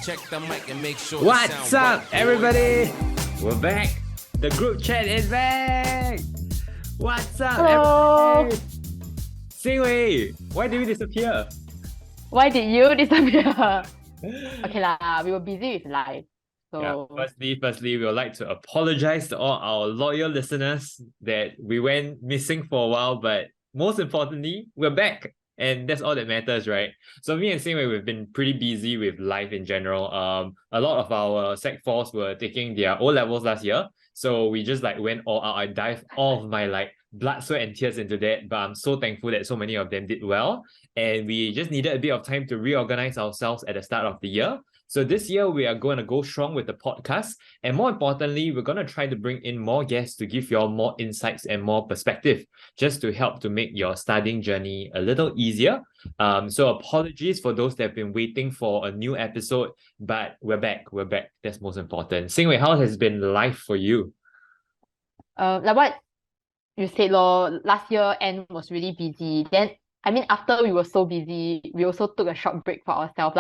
Check the mic and make sure. What's up, everybody? We're back. The group chat is back. What's up, Hello. everybody? Xin Wei, why did we disappear? Why did you disappear? Okay lah, we were busy with life. Yeah, So firstly, we would like to apologize to all our loyal listeners that we went missing for a while, but most importantly, we're back. And that's all that matters, right? So me and Xin Wei, we've been pretty busy with life in general. A lot of our Sec 4s were taking their O-levels last year. So we just went all out. I dived all of my blood, sweat, and tears into that. But I'm so thankful that so many of them did well. And we just needed a bit of time to reorganize ourselves at the start of the year. So this year, we are going to go strong with the podcast. And more importantly, we're going to try to bring in more guests to give you all more insights and more perspective, just to help to make your studying journey a little easier. So apologies for those that have been waiting for a new episode, but we're back. That's most important. Xin Wei, how has been life for you? like what you said, last year end was really busy. Then after we were so busy, we also took a short break for ourselves.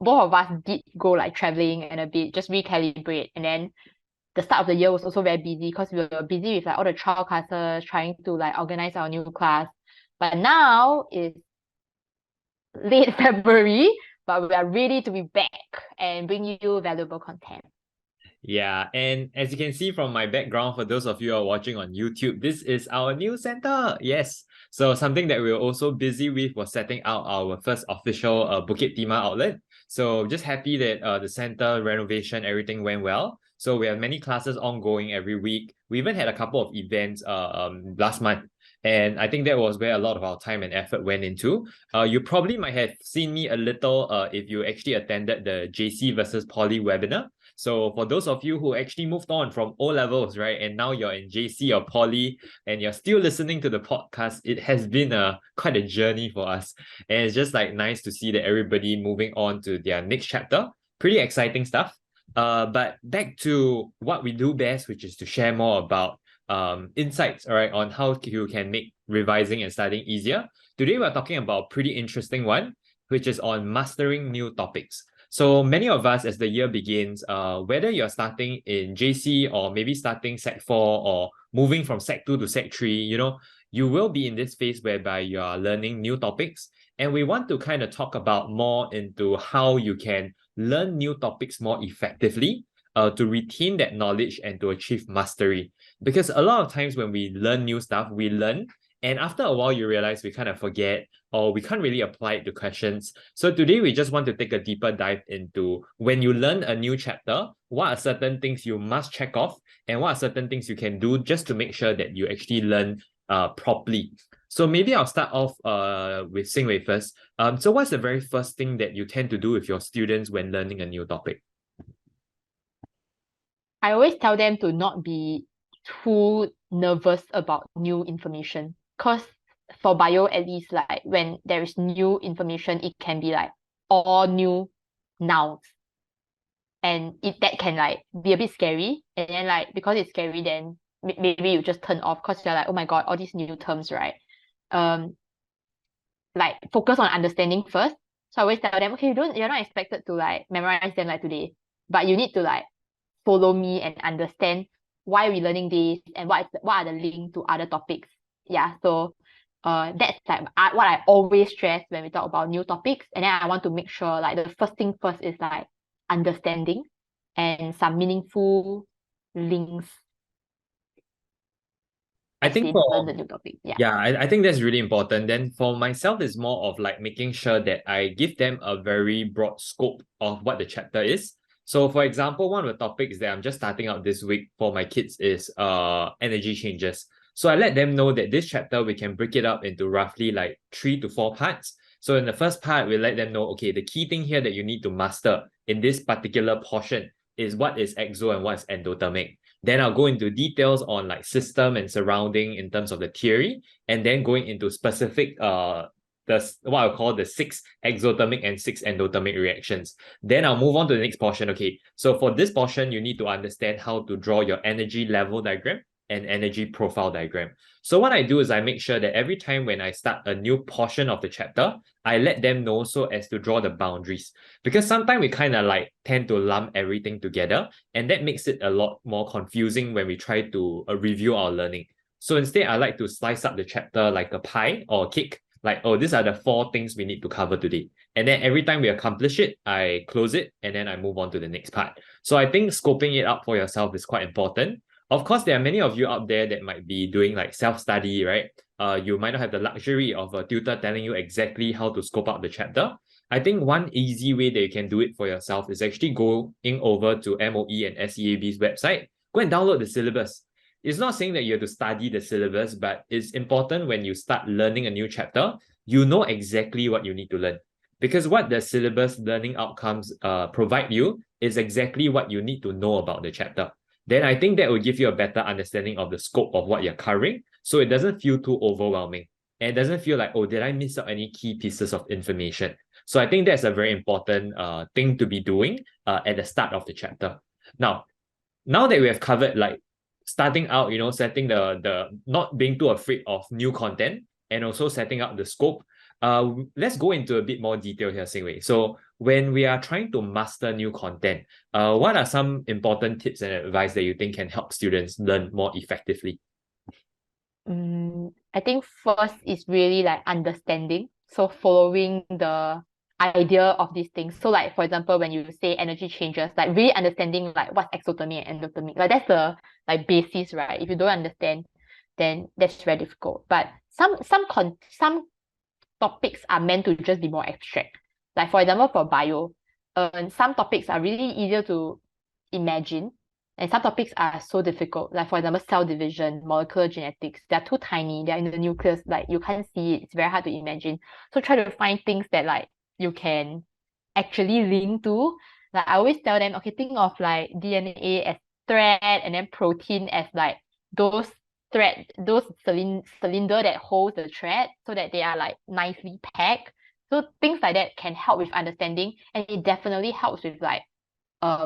Both of us did go traveling and a bit, just recalibrate. And then the start of the year was also very busy because we were busy with all the trial classes, trying to organize our new class. But now it's late February, but we are ready to be back and bring you valuable content. Yeah, and as you can see from my background, for those of you who are watching on YouTube, this is our new center. Yes. So something that we were also busy with was setting out our first official Bukit Timah outlet. So just happy that the center renovation, everything went well. So we have many classes ongoing every week. We even had a couple of events last month. And I think that was where a lot of our time and effort went into. You probably might have seen me a little if you actually attended the JC versus Poly webinar. So for those of you who actually moved on from O-levels, right, and now you're in JC or Poly and you're still listening to the podcast, it has been quite a journey for us. And it's just nice to see that everybody moving on to their next chapter. Pretty exciting stuff. But back to what we do best, which is to share more about insights, all right, on how you can make revising and studying easier. Today, we're talking about a pretty interesting one, which is on mastering new topics. So many of us, as the year begins, whether you're starting in JC or maybe starting Sec 4 or moving from Sec 2 to Sec 3, you will be in this phase whereby you are learning new topics. And we want to kind of talk about more into how you can learn new topics more effectively, to retain that knowledge and to achieve mastery. Because a lot of times when we learn new stuff, we learn, and after a while you realize we kind of forget or we can't really apply it to questions. So today we just want to take a deeper dive into when you learn a new chapter, what are certain things you must check off and what are certain things you can do just to make sure that you actually learn properly. So maybe I'll start off with Xin Wei first. So what's the very first thing that you tend to do with your students when learning a new topic? I always tell them to not be too nervous about new information. Because for bio, at least, when there is new information, it can be all new nouns. And that can be a bit scary. And then because it's scary, then maybe you just turn off because you're oh my god, all these new terms, right? Focus on understanding first. So I always tell them, okay, you're not expected to memorize them today, but you need to follow me and understand why we're learning this and what are the link to other topics. Yeah, so that's what I always stress when we talk about new topics. And then I want to make sure the first thing first is understanding and some meaningful links. I think learn the new topic. I think that's really important. Then for myself, it's more of making sure that I give them a very broad scope of what the chapter is. So for example, one of the topics that I'm just starting out this week for my kids is energy changes. So I let them know that this chapter, we can break it up into roughly 3 to 4 parts. So in the first part, we let them know, okay, the key thing here that you need to master in this particular portion is what is exo and what is endothermic. Then I'll go into details on system and surrounding in terms of the theory, and then going into specific what I call the 6 exothermic and 6 endothermic reactions. Then I'll move on to the next portion. Okay, so for this portion, you need to understand how to draw your energy level diagram and energy profile diagram. So what I do is I make sure that every time when I start a new portion of the chapter, I let them know so as to draw the boundaries. Because sometimes we kind of like tend to lump everything together, and that makes it a lot more confusing when we try to review our learning. So instead, I like to slice up the chapter like a pie or a cake, like, oh, these are the 4 things we need to cover today. And then every time we accomplish it, I close it and then I move on to the next part. So I think scoping it up for yourself is quite important. Of course, there are many of you out there that might be doing like self-study, right? You might not have the luxury of a tutor telling you exactly how to scope out the chapter. I think one easy way that you can do it for yourself is actually going over to MOE and SEAB's website. Go and download the syllabus. It's not saying that you have to study the syllabus, but it's important when you start learning a new chapter, you know exactly what you need to learn. Because what the syllabus learning outcomes provide you is exactly what you need to know about the chapter. Then I think that will give you a better understanding of the scope of what you're covering, so it doesn't feel too overwhelming. And it doesn't feel like, oh, did I miss out any key pieces of information? So I think that's a very important thing to be doing at the start of the chapter. Now that we have covered like starting out, setting the not being too afraid of new content and also setting up the scope, let's go into a bit more detail here, Xin Wei. So when we are trying to master new content, what are some important tips and advice that you think can help students learn more effectively? I think first is really like understanding. So following the idea of these things. So like for example, when you say energy changes, like really understanding like what's exothermic and endothermic. Like that's the like basis, right? If you don't understand, then that's very difficult. But some topics are meant to just be more abstract. Like for example, for bio, some topics are really easier to imagine, and some topics are so difficult. Like for example, cell division, molecular genetics, they're too tiny, they're in the nucleus, like you can't see it, it's very hard to imagine. So try to find things that like you can actually link to. Like I always tell them, okay, think of like DNA as thread and then protein as like those cylinder that holds the thread so that they are like nicely packed. So things like that can help with understanding, and it definitely helps with like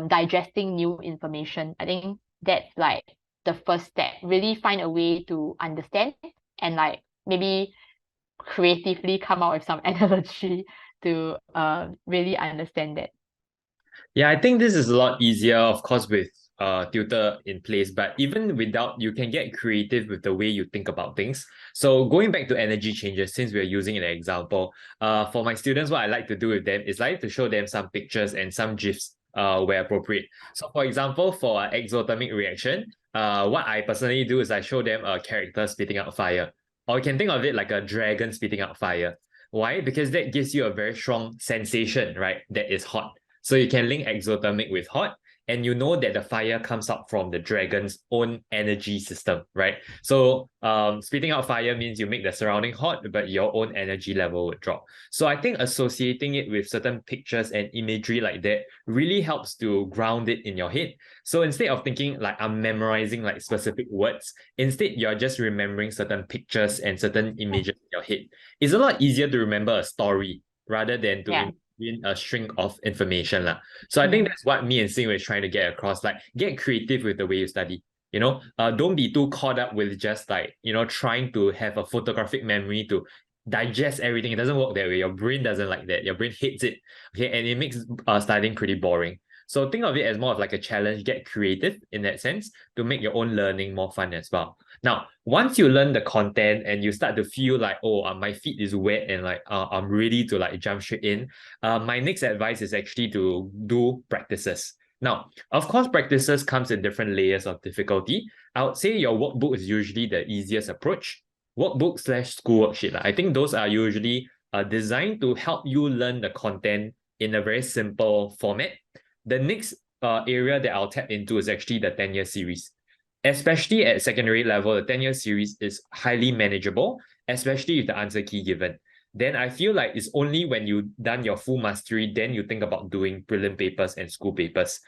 digesting new information. I think that's like the first step. Really find a way to understand and like maybe creatively come out with some analogy to really understand that. Yeah, I think this is a lot easier, of course, with tutor in place, but even without, you can get creative with the way you think about things. So going back to energy changes, since we're using an example, for my students, what I like to do with them is like to show them some pictures and some GIFs where appropriate. So for example, for an exothermic reaction, what I personally do is I show them a character spitting out fire. Or you can think of it like a dragon spitting out fire. Why? Because that gives you a very strong sensation, right? That is hot. So you can link exothermic with hot, and you know that the fire comes out from the dragon's own energy system, right? So spitting out fire means you make the surrounding hot, but your own energy level would drop. So I think associating it with certain pictures and imagery like that really helps to ground it in your head. So instead of thinking like I'm memorizing like specific words, instead you're just remembering certain pictures and certain images in your head. It's a lot easier to remember a story rather than to in a string of information. So I think that's what me and Xin Wei is trying to get across. Like, get creative with the way you study. Don't be too caught up with just like, trying to have a photographic memory to digest everything. It doesn't work that way. Your brain doesn't like that. Your brain hates it. Okay, and it makes studying pretty boring. So think of it as more of like a challenge. Get creative in that sense to make your own learning more fun as well. Now, once you learn the content and you start to feel like, oh, my feet is wet and like I'm ready to like jump straight in, my next advice is actually to do practices. Now, of course, practices comes in different layers of difficulty. I would say your workbook is usually the easiest approach. Workbook/school worksheet. I think those are usually designed to help you learn the content in a very simple format. The next area that I'll tap into is actually the 10-year series. Especially at secondary level, the 10-year series is highly manageable, especially with the answer key given. Then I feel like it's only when you've done your full mastery, then you think about doing prelim papers and school papers.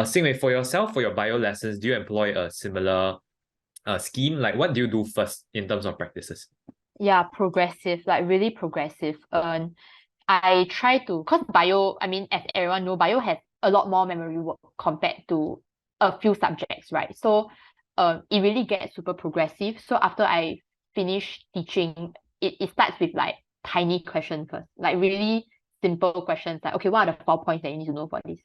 Same way for yourself, for your bio lessons, do you employ a similar scheme? Like what do you do first in terms of practices? Yeah, progressive, like really progressive. I try to, because bio, I mean, as everyone know, bio has a lot more memory work compared to a few subjects, right? So it really gets super progressive. So after I finish teaching, it starts with like tiny questions first, like really simple questions like, okay, what are the 4 points that you need to know for this?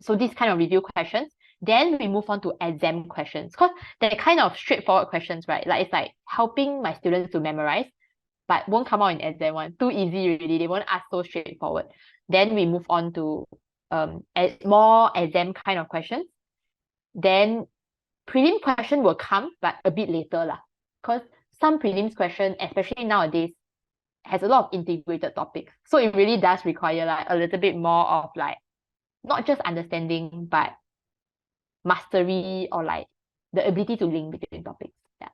So this kind of review questions. Then we move on to exam questions, because they're kind of straightforward questions, right? Like it's like helping my students to memorize, but won't come out in exam one. Too easy really. They won't ask so straightforward. Then we move on to more exam kind of questions. Then prelim question will come, but a bit later lah. Because some prelims question, especially nowadays, has a lot of integrated topics. So it really does require like a little bit more of like not just understanding, but mastery or like the ability to link between topics. Yeah.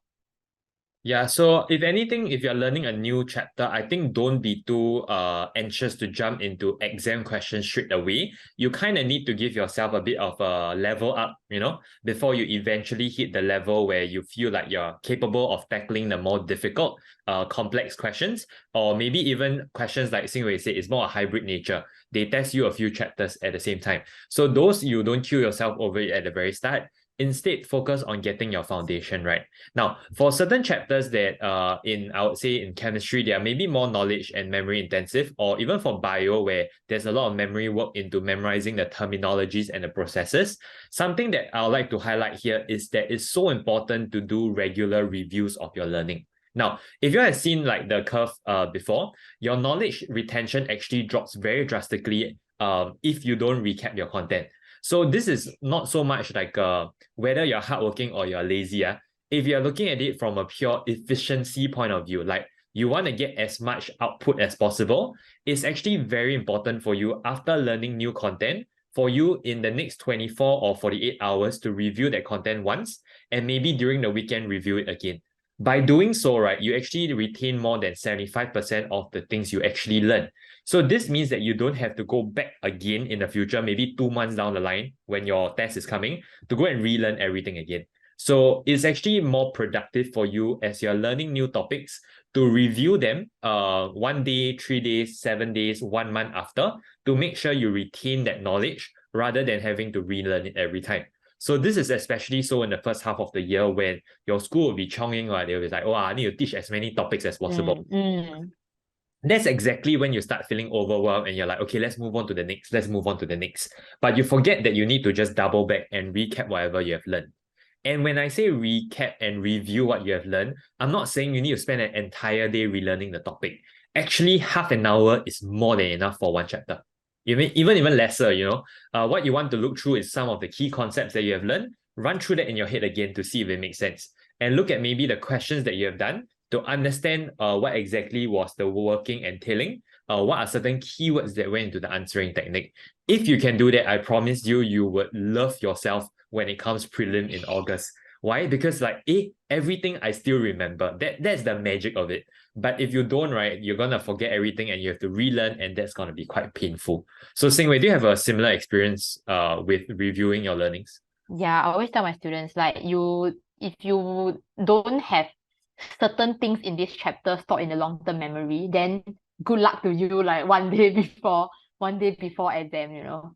Yeah, so if anything, if you're learning a new chapter, I think don't be too anxious to jump into exam questions straight away. You kind of need to give yourself a bit of a level up, before you eventually hit the level where you feel like you're capable of tackling the more difficult, complex questions, or maybe even questions like Xin Wei said, it's more a hybrid nature. They test you a few chapters at the same time. So those you don't kill yourself over it at the very start. Instead, focus on getting your foundation right. Now, for certain chapters that I would say in chemistry, they are maybe more knowledge and memory intensive, or even for bio, where there's a lot of memory work into memorizing the terminologies and the processes. Something that I would like to highlight here is that it's so important to do regular reviews of your learning. Now, if you have seen like the curve before, your knowledge retention actually drops very drastically if you don't recap your content. So this is not so much like whether you're hardworking or you're lazy. If you're looking at it from a pure efficiency point of view, like you want to get as much output as possible, it's actually very important for you after learning new content, for you in the next 24 or 48 hours to review that content once, and maybe during the weekend review it again. By doing so, right, you actually retain more than 75% of the things you actually learn. So this means that you don't have to go back again in the future, maybe 2 months down the line when your test is coming, to go and relearn everything again. So it's actually more productive for you as you're learning new topics to review them 1 day, 3 days, 7 days, 1 month after, to make sure you retain that knowledge rather than having to relearn it every time. So this is especially so in the first half of the year when your school will be chonging, right? They'll be like, oh, I need to teach as many topics as possible. That's exactly when you start feeling overwhelmed and you're like, okay, let's move on to the next, let's move on to the next. But you forget that you need to just double back and recap whatever you have learned. And when I say recap and review what you have learned, I'm not saying you need to spend an entire day relearning the topic. Actually, half an hour is more than enough for one chapter. Even lesser, what you want to look through is some of the key concepts that you have learned, run through that in your head again to see if it makes sense, and look at maybe the questions that you have done to understand what exactly was the working entailing, what are certain keywords that went into the answering technique. If you can do that, I promise you would love yourself when it comes prelim in August. Why? Because everything I still remember. That's the magic of it. But if you don't, right, you're gonna forget everything and you have to relearn, and that's gonna be quite painful. So Xin Wei, do you have a similar experience with reviewing your learnings? Yeah, I always tell my students, like if you don't have certain things in this chapter stored in the long-term memory, then good luck to you like one day before exam,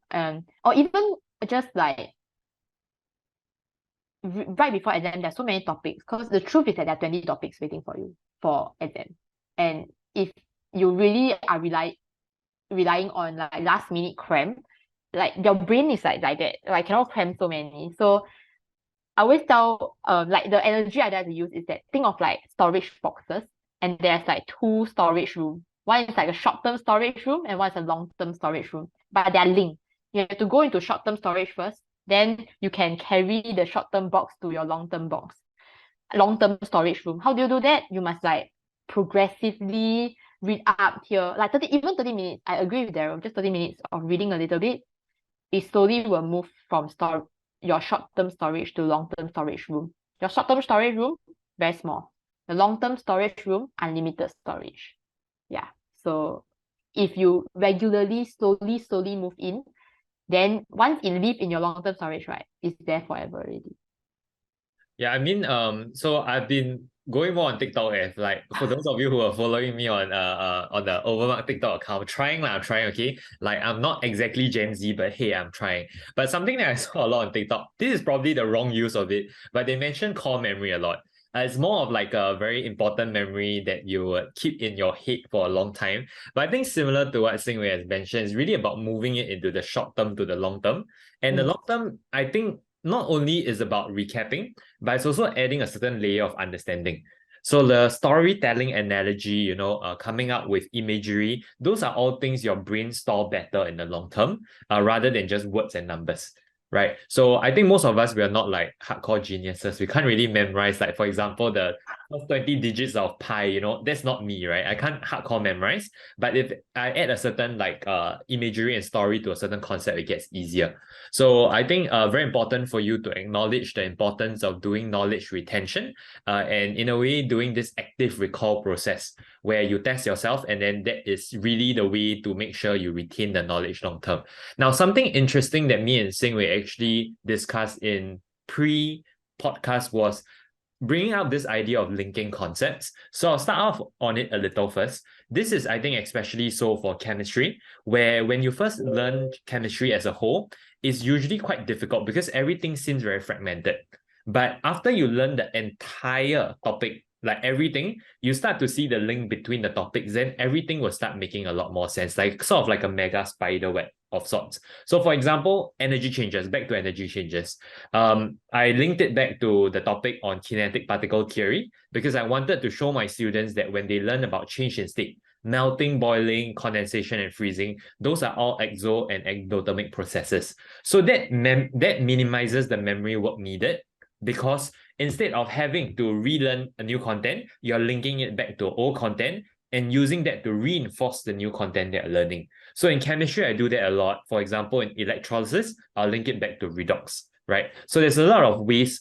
or even just like right before exam, there's so many topics, because the truth is that there are 20 topics waiting for you for exam. And if you really are relying on like last minute cram, like your brain is like that, like cannot cram so many. So I always tell like the analogy I like to use is that think of like storage boxes, and there's like 2 storage rooms. One is like a short-term storage room and one is a long-term storage room, but they're linked. You have to go into short-term storage first, then you can carry the short-term box to your long-term storage room. How do you do that? You must like progressively read up here, like 30 minutes. I agree with Darrell, just 30 minutes of reading a little bit, it slowly will move from your short-term storage to long-term storage room. Your short-term storage room, very small. The long-term storage room, unlimited storage. Yeah. So if you regularly, slowly move in, then once it lives in your long-term storage, right, it's there forever already. Yeah, I mean, so I've been going more on TikTok, if like for those of you who are following me on the Overmark TikTok account, I'm trying, okay? Like I'm not exactly Gen Z, but hey, I'm trying. But something that I saw a lot on TikTok, this is probably the wrong use of it, but they mention core memory a lot. It's more of like a very important memory that you would keep in your head for a long time. But I think similar to what Xin Wei has mentioned, it's really about moving it into the short term to the long term. And the long term, I think not only is about recapping, but it's also adding a certain layer of understanding. So the storytelling analogy, coming up with imagery, those are all things your brain store better in the long term, rather than just words and numbers. Right. So I think most of us, we are not like hardcore geniuses. We can't really memorize, like, for example, the first 20 digits of pi, that's not me, right? I can't hardcore memorize. But if I add a certain like imagery and story to a certain concept, it gets easier. So I think very important for you to acknowledge the importance of doing knowledge retention, and in a way doing this active recall process where you test yourself, and then that is really the way to make sure you retain the knowledge long term. Now, something interesting that me and Sing Wei actually discussed in pre-podcast was bringing up this idea of linking concepts. So I'll start off on it a little first. This is, I think, especially so for chemistry, where when you first learn chemistry as a whole, it's usually quite difficult because everything seems very fragmented. But after you learn the entire topic, like everything, you start to see the link between the topics, then everything will start making a lot more sense, like sort of like a mega spider web of sorts. So for example, energy changes, back to energy changes. I linked it back to the topic on kinetic particle theory because I wanted to show my students that when they learn about change in state, melting, boiling, condensation, and freezing, those are all exo and endothermic processes. So that minimizes the memory work needed, because instead of having to relearn a new content, you're linking it back to old content and using that to reinforce the new content that you're learning. So in chemistry, I do that a lot. For example, in electrolysis, I'll link it back to redox, right? So there's a lot of ways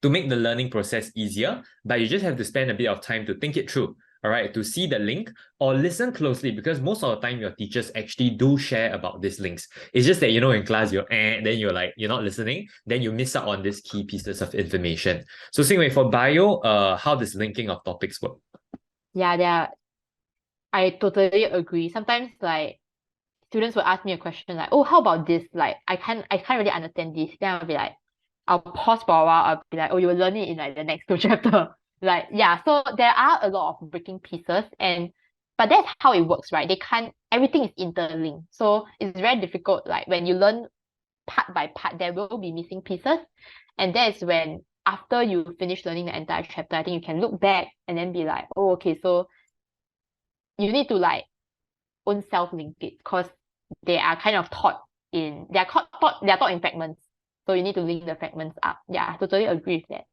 to make the learning process easier, but you just have to spend a bit of time to think it through, all right, to see the link or listen closely, because most of the time your teachers actually do share about these links. It's just that, in class, then you're like, you're not listening, then you miss out on these key pieces of information. So Xin Wei, for bio, how does linking of topics work? Yeah, I totally agree. Sometimes like students will ask me a question like, oh, how about this? Like I can't really understand this. Then I'll be like, I'll pause for a while. I'll be like, oh, you will learn it in like the next two chapter. Like, yeah, so there are a lot of breaking pieces, but that's how it works, right? Everything is interlinked. So it's very difficult. Like when you learn part by part, there will be missing pieces. And that's when after you finish learning the entire chapter, I think you can look back and then be like, oh, okay, so you need to like own self-link it, because they are kind of they're taught in fragments. So you need to link the fragments up. Yeah, I totally agree with that.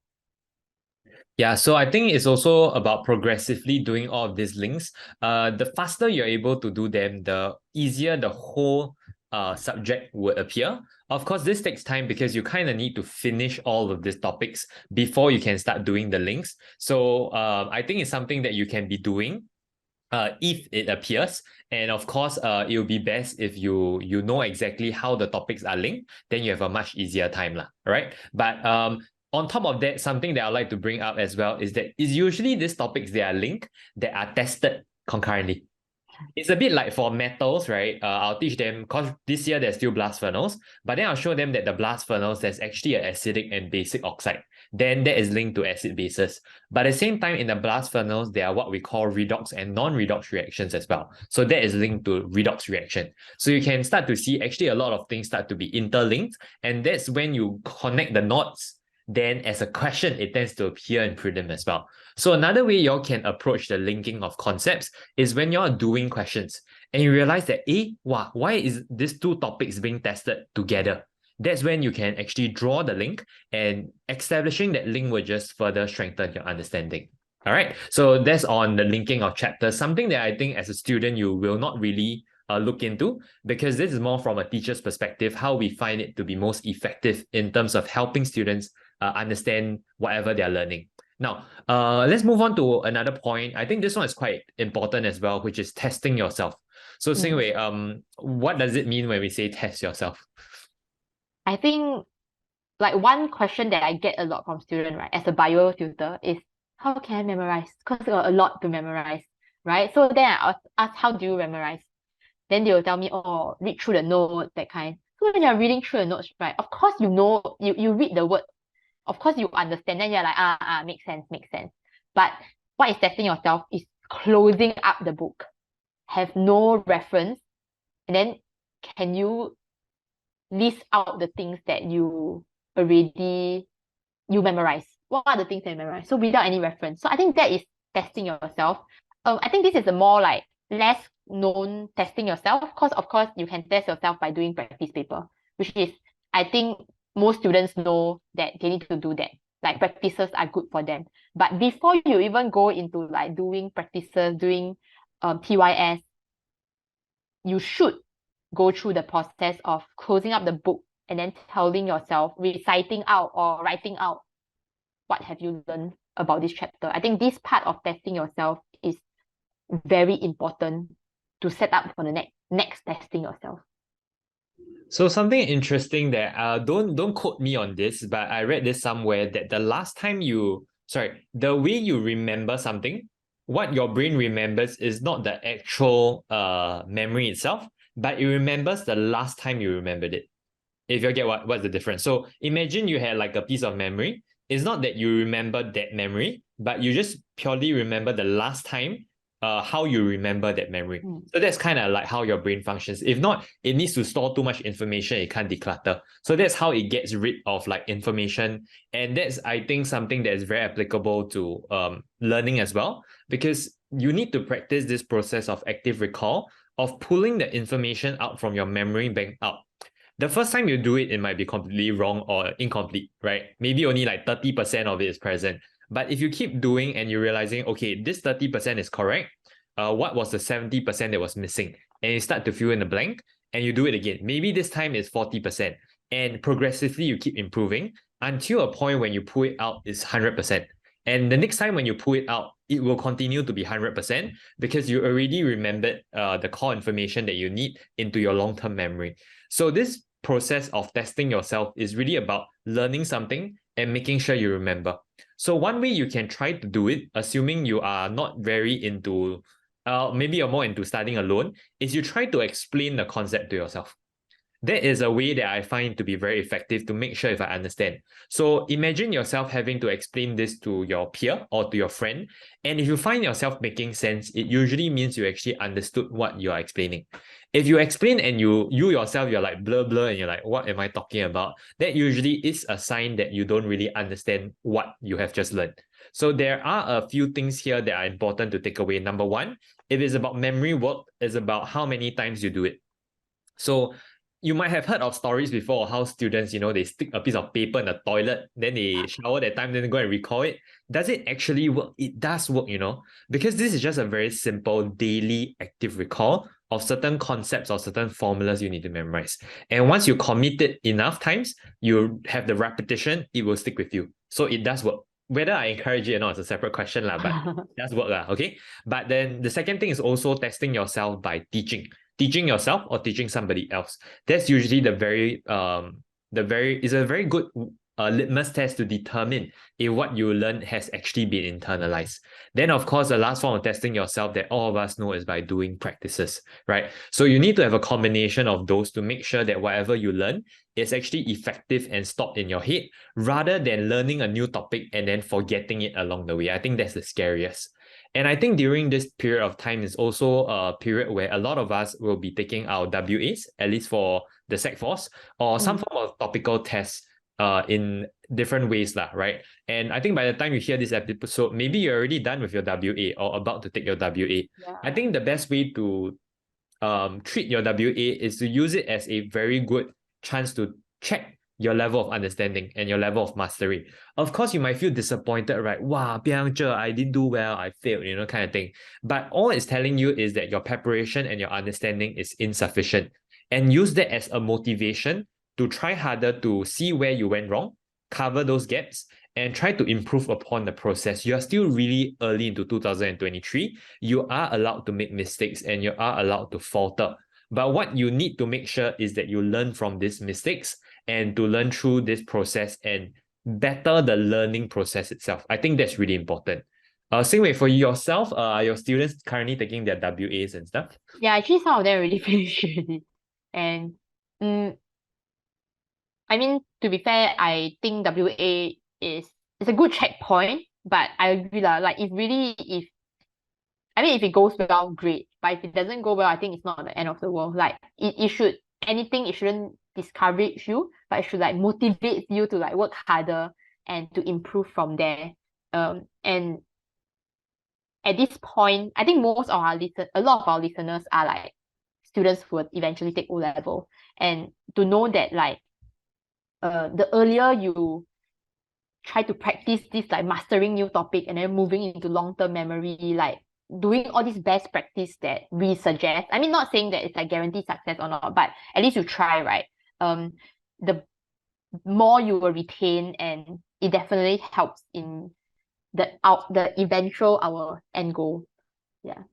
Yeah, so I think it's also about progressively doing all of these links. The faster you're able to do them, the easier the whole subject would appear. Of course, this takes time because you kind of need to finish all of these topics before you can start doing the links. So I think it's something that you can be doing if it appears. And of course, it will be best if you know exactly how the topics are linked, then you have a much easier time, right? But on top of that, something that I like to bring up as well is that it's usually these topics that are linked that are tested concurrently. It's a bit like for metals, right? I'll teach them, because this year there's still blast furnace, but then I'll show them that the blast furnace, there's actually an acidic and basic oxide. Then that is linked to acid bases. But at the same time, in the blast furnace, there are what we call redox and non-redox reactions as well. So that is linked to redox reaction. So you can start to see actually a lot of things start to be interlinked, and that's when you connect the knots. Then as a question, it tends to appear in prelim as well. So another way y'all can approach the linking of concepts is when you're doing questions and you realize that, why is these two topics being tested together? That's when you can actually draw the link, and establishing that link will just further strengthen your understanding. All right. So that's on the linking of chapters, something that I think as a student, you will not really look into, because this is more from a teacher's perspective, how we find it to be most effective in terms of helping students understand whatever they're learning. Now, let's move on to another point. I think this one is quite important as well, which is testing yourself. So Xin Wei, what does it mean when we say test yourself? I think like one question that I get a lot from students, right, as a bio tutor is, how can I memorize? Because I got a lot to memorize, right? So then I ask, how do you memorize? Then they will tell me, oh, read through the notes, that kind. So when you're reading through the notes, right, of course you know, you read the word, of course you understand, then you're like, makes sense, makes sense. But what is testing yourself is closing up the book, have no reference, and then can you list out the things that you memorize? What are the things that you memorize? So without any reference. So I think that is testing yourself. I think this is a more like less known testing yourself, because of course you can test yourself by doing practice paper, which is, I think most students know that they need to do that. Like practices are good for them. But before you even go into like doing practices, doing TYS, you should go through the process of closing up the book and then telling yourself, reciting out or writing out what have you learned about this chapter. I think this part of testing yourself is very important to set up for the next testing yourself. So something interesting that don't quote me on this, but I read this somewhere that the way you remember something, what your brain remembers is not the actual memory itself, but it remembers the last time you remembered it. If you get what's the difference. So imagine you had like a piece of memory. It's not that you remember that memory, but you just purely remember the last time how you remember that memory. So that's kind of like how your brain functions. If not, it needs to store too much information, it can't declutter. So that's how it gets rid of like information. And that's, I think, something that is very applicable to learning as well, because you need to practice this process of active recall, of pulling the information out from your memory bank out. The first time you do it, it might be completely wrong or incomplete, right? Maybe only like 30% of it is present. But if you keep doing and you're realizing, okay, this 30% is correct, what was the 70% that was missing? And you start to fill in the blank and you do it again. Maybe this time is 40%. And progressively you keep improving until a point when you pull it out is 100%. And the next time when you pull it out, it will continue to be 100% because you already remembered the core information that you need into your long-term memory. So this process of testing yourself is really about learning something and making sure you remember. So one way you can try to do it, assuming you are not very into, maybe you're more into studying alone, is you try to explain the concept to yourself. That is a way that I find to be very effective to make sure if I understand. So imagine yourself having to explain this to your peer or to your friend. And if you find yourself making sense, it usually means you actually understood what you are explaining. If you explain and you yourself, you're like blur blur and you're like, what am I talking about? That usually is a sign that you don't really understand what you have just learned. So there are a few things here that are important to take away. Number one, if it's about memory work, it's about how many times you do it. So you might have heard of stories before how students, they stick a piece of paper in the toilet, then they shower that time, then they go and recall it. Does it actually work? It does work, because this is just a very simple daily active recall of certain concepts or certain formulas you need to memorize. And once you commit it enough times, you have the repetition, it will stick with you. So it does work. Whether I encourage it or not is a separate question, but it does work, okay? But then the second thing is also testing yourself by teaching yourself or teaching somebody else. That's usually is a very good litmus test to determine if what you learn has actually been internalized. Then, of course, the last form of testing yourself that all of us know is by doing practices, right? So you need to have a combination of those to make sure that whatever you learn is actually effective and stored in your head, rather than learning a new topic and then forgetting it along the way. I think that's the scariest. And I think during this period of time is also a period where a lot of us will be taking our WAs, at least for the Sec Force, or some form of topical tests in different ways, right? And I think by the time you hear this episode, maybe you're already done with your WA or about to take your WA. Yeah. I think the best way to treat your WA is to use it as a very good chance to check your level of understanding and your level of mastery. Of course, you might feel disappointed, right? Wow, I didn't do well, I failed, kind of thing. But all it's telling you is that your preparation and your understanding is insufficient. And use that as a motivation to try harder to see where you went wrong, cover those gaps, and try to improve upon the process. You are still really early into 2023. You are allowed to make mistakes and you are allowed to falter. But what you need to make sure is that you learn from these mistakes and to learn through this process and better the learning process itself. I think that's really important. Xin Wei, for yourself, are your students currently taking their WAs and stuff? Yeah, actually some of them already finished already. And mm, I mean, to be fair, I think WA is a good checkpoint, but I agree lah. Like if it goes well, great. But if it doesn't go well, I think it's not the end of the world. Like it shouldn't discourage you, but it should like motivate you to like work harder and to improve from there. And at this point, I think a lot of our listeners are like students who would eventually take O level. And to know that like the earlier you try to practice this like mastering new topic and then moving into long-term memory, like doing all this best practice that we suggest. I mean, not saying that it's like guaranteed success or not, but at least you try, right? The more you will retain, and it definitely helps in the eventual our end goal. Yeah.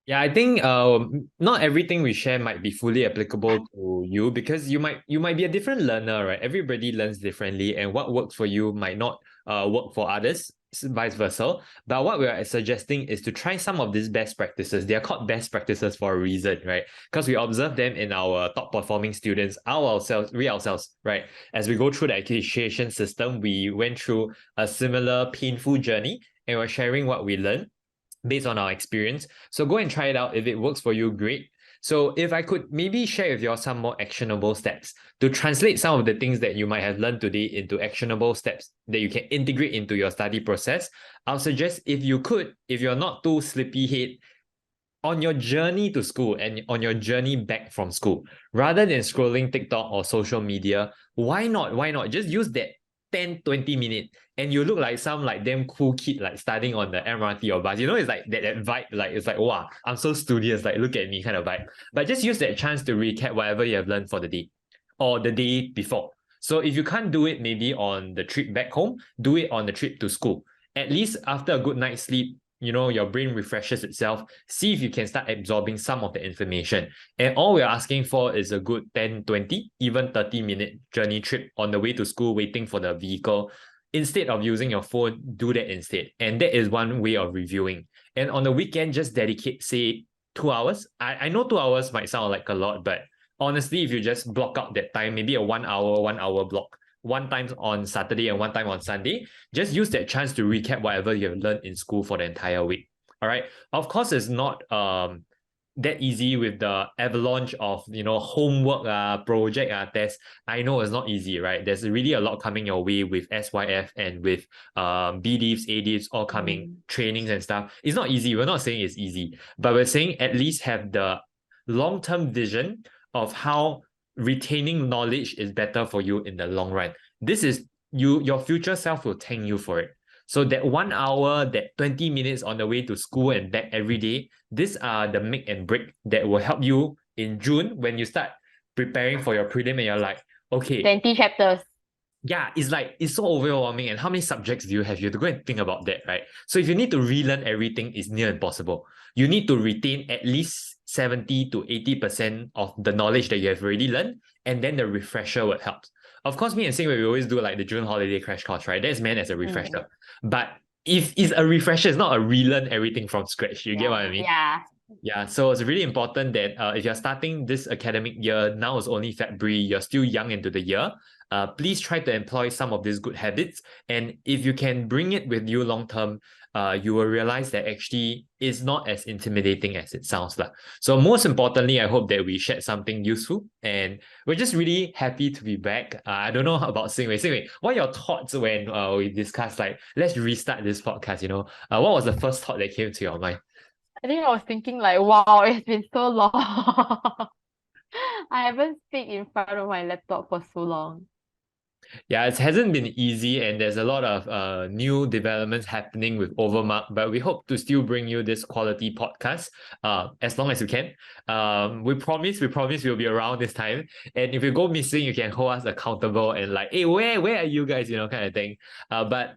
Yeah, I think not everything we share might be fully applicable to you, because you might be a different learner, right? Everybody learns differently, and what works for you might not work for others, vice versa. But what we are suggesting is to try some of these best practices. They are called best practices for a reason, right? Because we observe them in our top performing students, we ourselves, right? As we go through the education system, we went through a similar painful journey, and we're sharing what we learned based on our experience. So go and try it out. If it works for you, great. So if I could maybe share with you all some more actionable steps to translate some of the things that you might have learned today into actionable steps that you can integrate into your study process, I'll suggest, if you're not too sleepyhead, on your journey to school and on your journey back from school, rather than scrolling TikTok or social media, why not just use that 10-20 minutes, and you look like some like damn cool kid like studying on the MRT or bus. It's like that vibe, like it's like, wow, I'm so studious, like look at me kind of vibe. But just use that chance to recap whatever you have learned for the day or the day before. So if you can't do it maybe on the trip back home, do it on the trip to school. At least after a good night's sleep, your brain refreshes itself. See if you can start absorbing some of the information. And all we're asking for is a good 10, 20, even 30-minute journey trip on the way to school, waiting for the vehicle. Instead of using your phone, do that instead. And that is one way of reviewing. And on the weekend, just dedicate, say, 2 hours. I know 2 hours might sound like a lot, but honestly, if you just block out that time, maybe a 1 hour block, one time on Saturday and one time on Sunday, just use that chance to recap whatever you have learned in school for the entire week. All right. Of course, it's not that easy with the avalanche of homework, project, tests. I know it's not easy, right? There's really a lot coming your way with SYF and with BDivs, ADivs all coming, trainings and stuff. It's not easy. We're not saying it's easy, but we're saying at least have the long-term vision of how retaining knowledge is better for you in the long run. This is your future self will thank you for it. So that 1 hour, that 20 minutes on the way to school and back every day, these are the make and break that will help you in June when you start preparing for your prelim and you're like, okay, 20 chapters. Yeah, it's so overwhelming. And how many subjects do you have? You have to go and think about that, right? So if you need to relearn everything, it's near impossible. You need to retain at least 70 to 80% of the knowledge that you have already learned, and then the refresher would help. Of course, me and Sing, we always do like the June holiday crash course, right? That's meant as a refresher. But if it's a refresher, it's not a relearn everything from scratch. You get what I mean? Yeah, so it's really important that if you're starting this academic year, now is only February, you're still young into the year, please try to employ some of these good habits. And if you can bring it with you long term, you will realize that actually it's not as intimidating as it sounds like. So most importantly, I hope that we shared something useful, and we're just really happy to be back. I don't know about Xin Wei. Xin Wei, what are your thoughts when we discussed like, let's restart this podcast, what was the first thought that came to your mind? I think I was thinking like, wow, it's been so long. I haven't speak in front of my laptop for so long. Yeah, it hasn't been easy, and there's a lot of new developments happening with OVERMUGGED, but we hope to still bring you this quality podcast as long as we can. We promise we'll be around this time. And if you go missing, you can hold us accountable and like, hey, where are you guys, kind of thing. But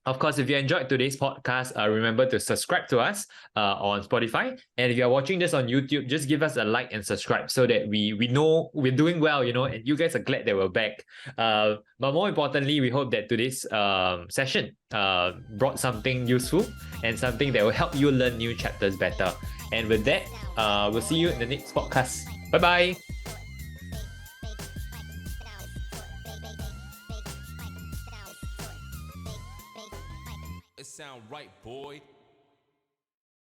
Of course, if you enjoyed today's podcast, remember to subscribe to us on Spotify. And if you're watching this on YouTube, just give us a like and subscribe so that we know we're doing well, and you guys are glad that we're back. But more importantly, we hope that today's session brought something useful and something that will help you learn new chapters better. And with that, we'll see you in the next podcast. Bye-bye. It sound right, boy.